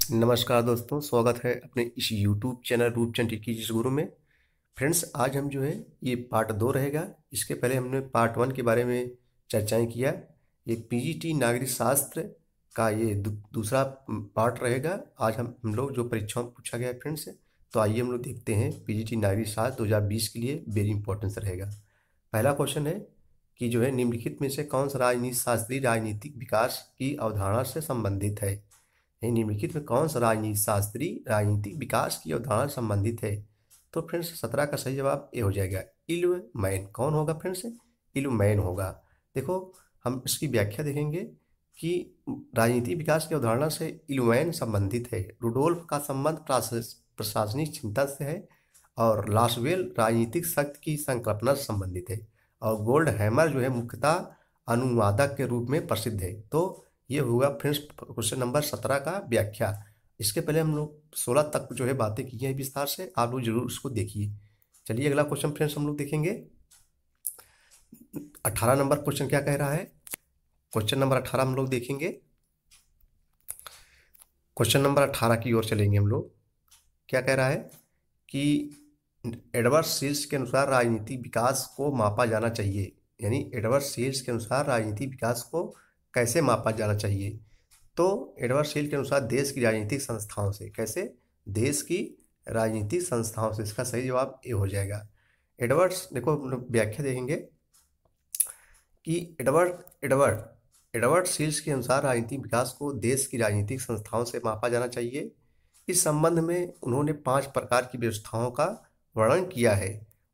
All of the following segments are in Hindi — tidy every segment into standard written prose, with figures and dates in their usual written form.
नमस्कार दोस्तों, स्वागत है अपने इस YouTube चैनल रूपचंद टिक्की गुरु में। फ्रेंड्स, आज हम जो है ये पार्ट 2 रहेगा। इसके पहले हमने पार्ट 1 के बारे में चर्चाएं किया। ये पीजीटी नागरिक शास्त्र का ये दूसरा पार्ट रहेगा। आज हम लोग जो परीक्षाओं में पूछा गया है फ्रेंड्स, तो आइए हम लोग देखते हैं। पीजीटी नागरिक शास्त्र 2020 के लिए वेरी इंपॉर्टेंस रहेगा। पहला क्वेश्चन है कि जो है निम्नलिखित में से कौन सा राजनीति शास्त्री राजनीतिक विकास की अवधारणा से संबंधित है। निम्नलिखित में कौन सा राजनीति शास्त्री राजनीतिक विकास की अवधारणा से संबंधित है। तो फ्रेंड्स 17 का सही जवाब ए हो जाएगा, इल्मैन। कौन होगा फ्रेंड्स? इल्मैन होगा। देखो, हम इसकी व्याख्या देखेंगे कि राजनीतिक विकास की अवधारणा से इल्मैन संबंधित है। रुडोल्फ का संबंध प्रशासनिक चिंतन से है और लासवेल राजनीतिक शक्ति की संकल्पना से संबंधित है और गोल्ड हैमर जो है मुख्यतः अनुवादक के रूप में प्रसिद्ध है। तो ये होगा फ्रेंड्स क्वेश्चन नंबर 17 का व्याख्या। इसके पहले हम लोग 16 तक जो है बातें की हैं विस्तार से, आप लोग जरूर उसको देखिए। चलिए अगला क्वेश्चन फ्रेंड्स हम लोग देखेंगे। 18 नंबर क्वेश्चन क्या कह रहा है। क्वेश्चन नंबर 18 हम लोग देखेंगे। क्वेश्चन नंबर 18 की ओर चलेंगे हम लोग। क्या कह रहा है कि एडवर्ड सील्स के अनुसार राजनीतिक विकास को मापा जाना चाहिए। यानी एडवर्ड सील्स के अनुसार राजनीतिक विकास को कैसे मापा जाना चाहिए। तो एडवर्ड सील के अनुसार देश की राजनीतिक संस्थाओं से। कैसे? देश की राजनीतिक संस्थाओं से। इसका सही जवाब ए हो जाएगा। एडवर्ड्स, देखो हम लोग व्याख्या देखेंगे कि एडवर्ड सील्स के अनुसार राजनीतिक विकास को देश की राजनीतिक संस्थाओं से मापा जाना चाहिए। इस संबंध में उन्होंने 5 प्रकार की व्यवस्थाओं का वर्णन किया है।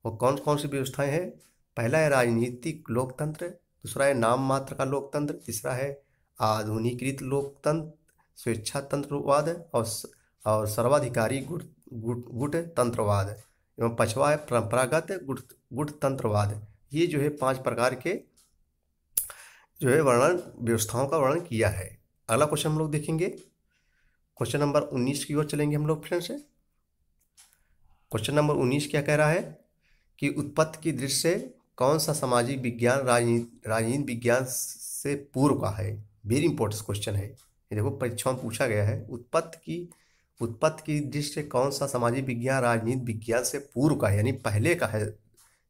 वो कौन कौन सी व्यवस्थाएं हैं? पहला है राजनीतिक लोकतंत्र, दूसरा है नाम मात्र का लोकतंत्र, तीसरा है आधुनिकीकृत लोकतंत्र स्वेच्छातंत्रवाद और सर्वाधिकारी गुटतंत्रवाद एवं पांचवा है परंपरागत गुटतंत्रवाद। ये जो है 5 प्रकार के जो है वर्णन व्यवस्थाओं का वर्णन किया है। अगला क्वेश्चन हम लोग देखेंगे। क्वेश्चन नंबर 19 की ओर चलेंगे हम लोग फ्रेंड्स। क्वेश्चन नंबर 19 क्या कह रहा है कि उत्पत्ति की दृष्टि से कौन सा सामाजिक विज्ञान राजनीति विज्ञान से पूर्व का है। वेरी इंपॉर्टेंट क्वेश्चन है ये। देखो परीक्षा में पूछा गया है, उत्पत्ति की दृष्टि से कौन सा सामाजिक विज्ञान राजनीति विज्ञान से पूर्व का है, यानी पहले का है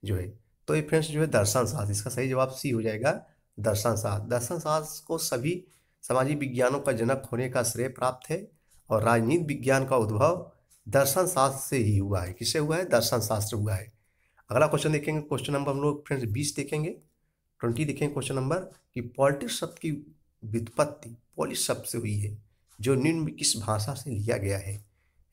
जो है। तो ये फ्रेंड्स जो है दर्शन शास्त्र। इसका सही जवाब सी हो जाएगा, दर्शन शास्त्र। दर्शन शास्त्र को सभी सामाजिक विज्ञानों का जनक होने का श्रेय प्राप्त है और राजनीति विज्ञान का उद्भव दर्शन शास्त्र से ही हुआ है। किससे हुआ है? दर्शन शास्त्र हुआ है। अगला क्वेश्चन देखेंगे। क्वेश्चन नंबर हम लोग फ्रेंड्स 20 देखेंगे, 20 देखेंगे क्वेश्चन नंबर कि पॉलिटिक्स शब्द की व्युत्पत्ति पॉलिश शब्द से हुई है जो निम्न में किस भाषा से लिया गया है।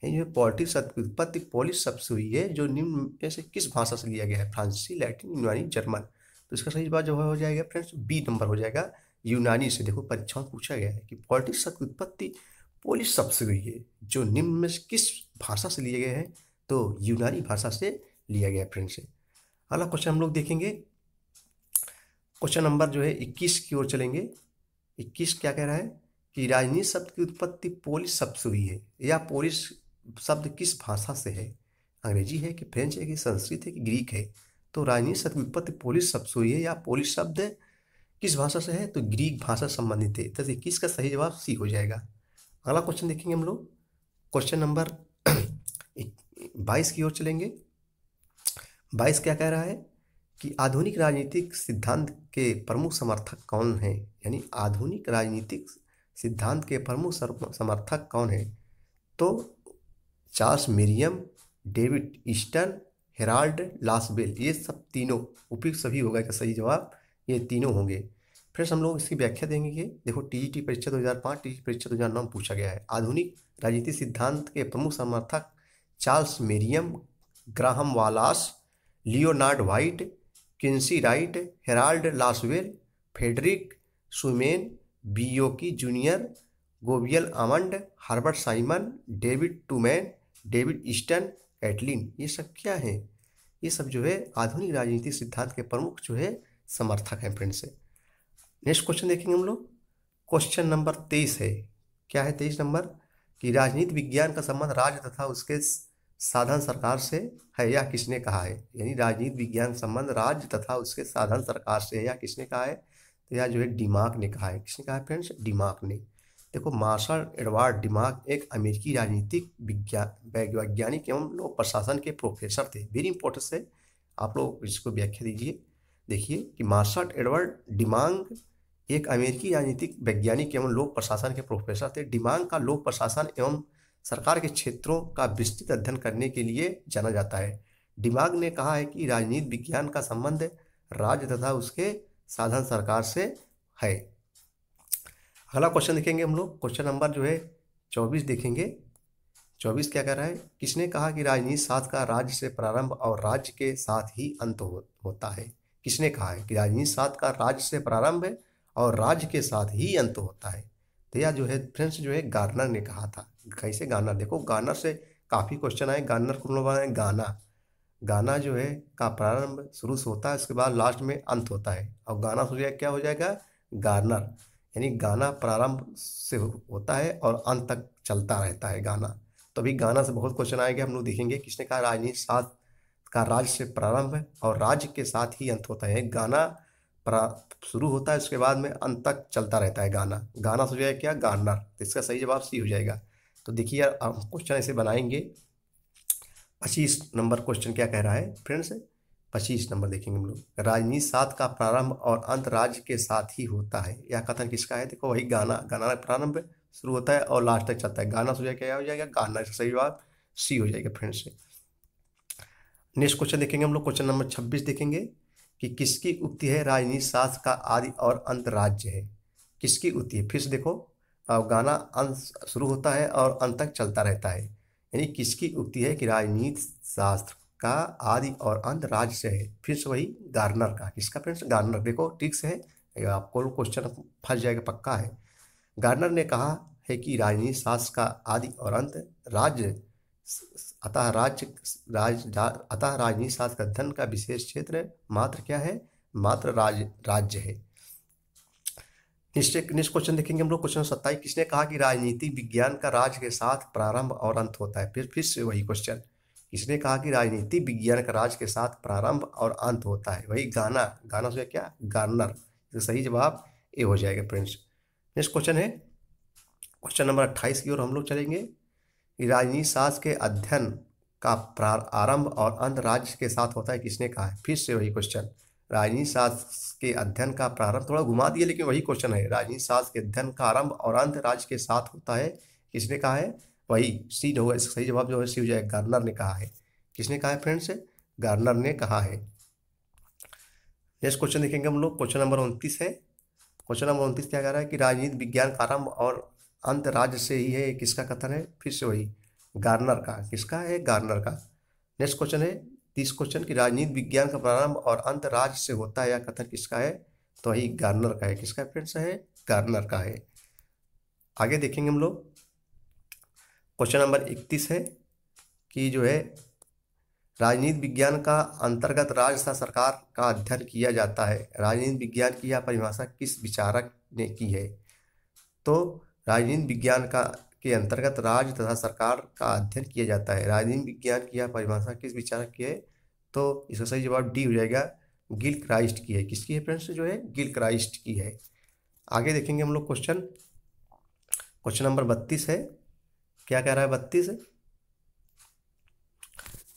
जो पॉलिटिक्स शब्द की उत्पत्ति पॉलिश शब्द से हुई है जो निम्न में से किस भाषा से लिया गया है? फ्रांसीसी, लैटिन, यूनानी, जर्मन। तो इसका सही जवाब जो हो जाएगा फ्रेंड्स बी नंबर हो जाएगा, यूनानी से। देखो परीक्षा में पूछा गया है कि पॉलिटिक्स शब्द की उत्पत्ति पोलिश शब्द से हुई है जो निम्न में से किस भाषा से लिए गए हैं? तो यूनानी भाषा से लिया गया फ्रेंड्स। अगला क्वेश्चन हम लोग देखेंगे। क्वेश्चन नंबर जो है 21 की ओर चलेंगे। 21 क्या कह रहा है कि राजनीति शब्द की उत्पत्ति पोलिश शब्द से हुई है। या पोलिश शब्द किस भाषा से है? अंग्रेजी है कि फ्रेंच है कि संस्कृत है कि ग्रीक है? तो राजनीति शब्द की उत्पत्ति पोलिश शब्द से हुई है। या पोलिश शब्द किस भाषा से है? तो ग्रीक भाषा से संबंधित है। तो 21 का सही जवाब सी हो जाएगा। अगला क्वेश्चन देखेंगे हम लोग। क्वेश्चन नंबर 22 की ओर चलेंगे। 22 क्या कह रहा है कि आधुनिक राजनीतिक सिद्धांत के प्रमुख समर्थक कौन हैं? यानी आधुनिक राजनीतिक सिद्धांत के प्रमुख समर्थक कौन है? तो Charles Merriam, David Easton, Harold Lasswell. ये सब तीनों उपयुक्त सभी होगा का सही जवाब, ये तीनों होंगे। फ्रेंड्स हम लोग इसकी व्याख्या देंगे। देखो टीईटी परीक्षा 2005, टीईटी परीक्षा 2009 में पूछा गया है। आधुनिक राजनीतिक सिद्धांत के प्रमुख समर्थक Charles Merriam, Graham Wallas, Leonard White, Quincy Wright, Harold Lasswell, Frederick Schuman, V O Key junior, Gabriel Almond, Herbert Simon, David Truman, David Easton, Catlin. ये सब क्या है? ये सब जो है आधुनिक राजनीतिक सिद्धांत के प्रमुख जो है समर्थक हैं फ्रेंड्स। नेक्स्ट क्वेश्चन देखेंगे हम लोग। क्वेश्चन नंबर 23 है। क्या है 23 नंबर कि राजनीति विज्ञान का संबंध राज्य तथा उसके साधन सरकार से है या किसने कहा है? यानी राजनीति विज्ञान संबंध राज्य तथा उसके साधन सरकार से है या किसने कहा है? तो यह जो है डिमाक ने कहा है। किसने कहा है फ्रेंड्स? डिमाक ने। देखो, मार्शल एडवर्ड डिमाग एक अमेरिकी राजनीतिक वैज्ञानिक एवं लोक प्रशासन के प्रोफेसर थे। वेरी इंपॉर्टेंट से आप लोग इसको व्याख्या दीजिए। देखिए कि मार्शल एडवर्ड डिमांग एक अमेरिकी राजनीतिक वैज्ञानिक एवं लोक प्रशासन के प्रोफेसर थे। डिमांग का लोक प्रशासन एवं सरकार के क्षेत्रों का विस्तृत अध्ययन करने के लिए जाना जाता है। डिमांग ने कहा है कि राजनीति विज्ञान का संबंध राज्य तथा उसके साधन सरकार से है। अगला क्वेश्चन देखेंगे हम लोग, क्वेश्चन नंबर जो है 24 देखेंगे। 24 क्या कह रहा है, किसने कहा कि राजनीति शास्त्र का राज्य से प्रारंभ और राज्य के साथ ही अंत होता है। किसने कहा है कि राजनीति शास्त्र का राज्य से प्रारंभ है और राज्य के साथ ही अंत होता है। तो यह जो है फ्रेंड्स जो है गार्नर ने कहा था। कैसे गार्नर, देखो गार्नर से काफ़ी क्वेश्चन आए। गार्नर को लोग बनाए गाना, गाना जो है का प्रारंभ शुरू से होता है, उसके बाद लास्ट में अंत होता है। और गाना हो जाएगा, क्या हो जाएगा, गार्नर। यानी गाना प्रारंभ से होता है और अंत तक चलता रहता है गाना। तो अभी गाना से बहुत क्वेश्चन आएंगे, हम लोग देखेंगे। किसने कहा राजनीति शास्त्र का राज्य से प्रारंभ है और राज्य के साथ ही अंत होता है। गाना शुरू होता है, उसके बाद में अंत तक चलता रहता है गाना। गाना से हो जाएगा क्या, गार्नर। तो इसका सही जवाब सी हो जाएगा। तो देखिए यार, हम क्वेश्चन ऐसे बनाएंगे। 25 नंबर क्वेश्चन क्या कह रहा है फ्रेंड्स, 25 नंबर देखेंगे हम लोग। राजनीति शास्त्र का प्रारंभ और अंत राज्य के साथ ही होता है, यह कथन किसका है। देखो वही गाना, गाना प्रारंभ शुरू होता है और लास्ट तक चलता है। गाना हो जाएगा, क्या हो जाएगा, गाना। सही जवाब सी हो जाएगा फ्रेंड्स। नेक्स्ट क्वेश्चन देखेंगे हम लोग, क्वेश्चन नंबर 26 देखेंगे कि किसकी उक्ति है राजनीति शास्त्र का आदि और अंत राज्य है। किसकी उक्ति है, फिर से देखो, गाना अंत शुरू होता है और अंत तक चलता रहता है। यानी किसकी उक्ति है कि राजनीति शास्त्र का आदि और अंत राज्य से है। फिर से वही गार्नर का। किसका फ्रेंड्स, गार्नर। देखो ठीक से है, आपको क्वेश्चन फंस जाएगा, पक्का है। गार्नर ने कहा है कि राजनीति शास्त्र का आदि और अंत राज्य, अतः राजनीति शास्त्र का अध्ययन का विशेष क्षेत्र मात्र क्या है, मात्र राज्य है। नेक्स्ट क्वेश्चन देखेंगे हम लोग, क्वेश्चन 27। किसने कहा कि राजनीतिक विज्ञान का राज्य के साथ प्रारंभ और अंत होता है। फिर से वही क्वेश्चन, किसने कहा कि राजनीतिक विज्ञान का राज्य के साथ प्रारंभ और अंत होता है। वही गाना, गाना से क्या, गार्नर। तो सही जवाब ए हो जाएगा फ्रेंड्स। नेक्स्ट क्वेश्चन है क्वेश्चन नंबर 28 की ओर हम लोग चलेंगे। राजनीति शास्त्र के अध्ययन का आरंभ और अंत राज्य के साथ होता है, किसने कहा है। फिर से वही क्वेश्चन, राजनीति शास्त्र के अध्ययन का प्रारंभ, थोड़ा घुमा दिया लेकिन वही क्वेश्चन है। राजनीति शास्त्र के अध्ययन का आरंभ और अंत राज्य के साथ होता है, किसने कहा है, वही सी होगा। इसका सही जवाब जो है सी हो जाएगा, गार्नर ने कहा है। किसने कहा है फ्रेंड्स, गार्नर ने कहा है। नेक्स्ट क्वेश्चन देखेंगे हम लोग, क्वेश्चन नंबर 29 है। क्वेश्चन नंबर 29 क्या कह रहा है कि राजनीति विज्ञान का आरंभ और अंत राज्य से ही है, किसका कथन है। फिर से वही गार्नर का। किसका है, गार्नर का। नेक्स्ट क्वेश्चन है 30 क्वेश्चन की राजनीति विज्ञान का प्रारंभ और अंत राज्य से होता है, यह कथन किसका है। तो वही गार्नर का है। किसका फ्रेंड्स है, गार्नर का है। आगे देखेंगे हम लोग, क्वेश्चन नंबर 31 है कि जो है राजनीति विज्ञान का अंतर्गत राज्य तथा सरकार का अध्ययन किया जाता है। राजनीति विज्ञान की यह परिभाषा किस विचारक ने की है। तो राजनीति विज्ञान के अंतर्गत राज्य तथा सरकार का अध्ययन किया जाता है। राजनीति विज्ञान की यह परिभाषा किस विचारक की है। तो इसका सही जवाब डी हो जाएगा, गिलक्राइस्ट की है। किसकी है फ्रेंड्स, जो है गिलक्राइस्ट की है। आगे देखेंगे हम लोग क्वेश्चन नंबर 32 है। क्या कह रहा है 32,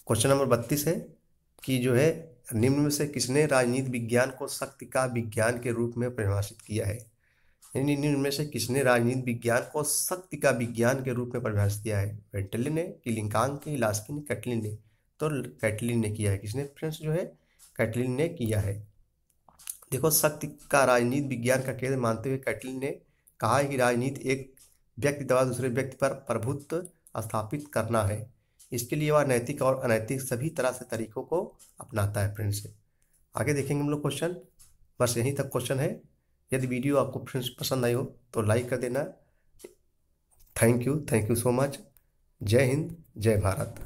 क्वेश्चन नंबर 32 है कि जो है निम्न में से किसने राजनीति विज्ञान को शक्ति का विज्ञान के रूप में परिभाषित किया है। निम्न में से किसने राजनीति विज्ञान को शक्ति का विज्ञान के रूप में परिभाषित किया है। वेटली ने, किलिंकांग ने, लास्की ने, कैटलिन ने। तो कैटलिन ने किया है। किसने फ्रेंड्स, जो है कैटलिन ने किया है। देखो, शक्ति का राजनीति विज्ञान का केंद्र मानते हुए कैटलिन ने कहा है कि राजनीति एक व्यक्ति द्वारा दूसरे व्यक्ति पर प्रभुत्व स्थापित करना है। इसके लिए वह नैतिक और अनैतिक सभी तरह से तरीकों को अपनाता है फ्रेंड्स। आगे देखेंगे हम लोग क्वेश्चन, बस यहीं तक क्वेश्चन है। यदि वीडियो आपको फ्रेंड्स पसंद आई हो तो लाइक कर देना। Thank you so much. जय हिंद, जय भारत।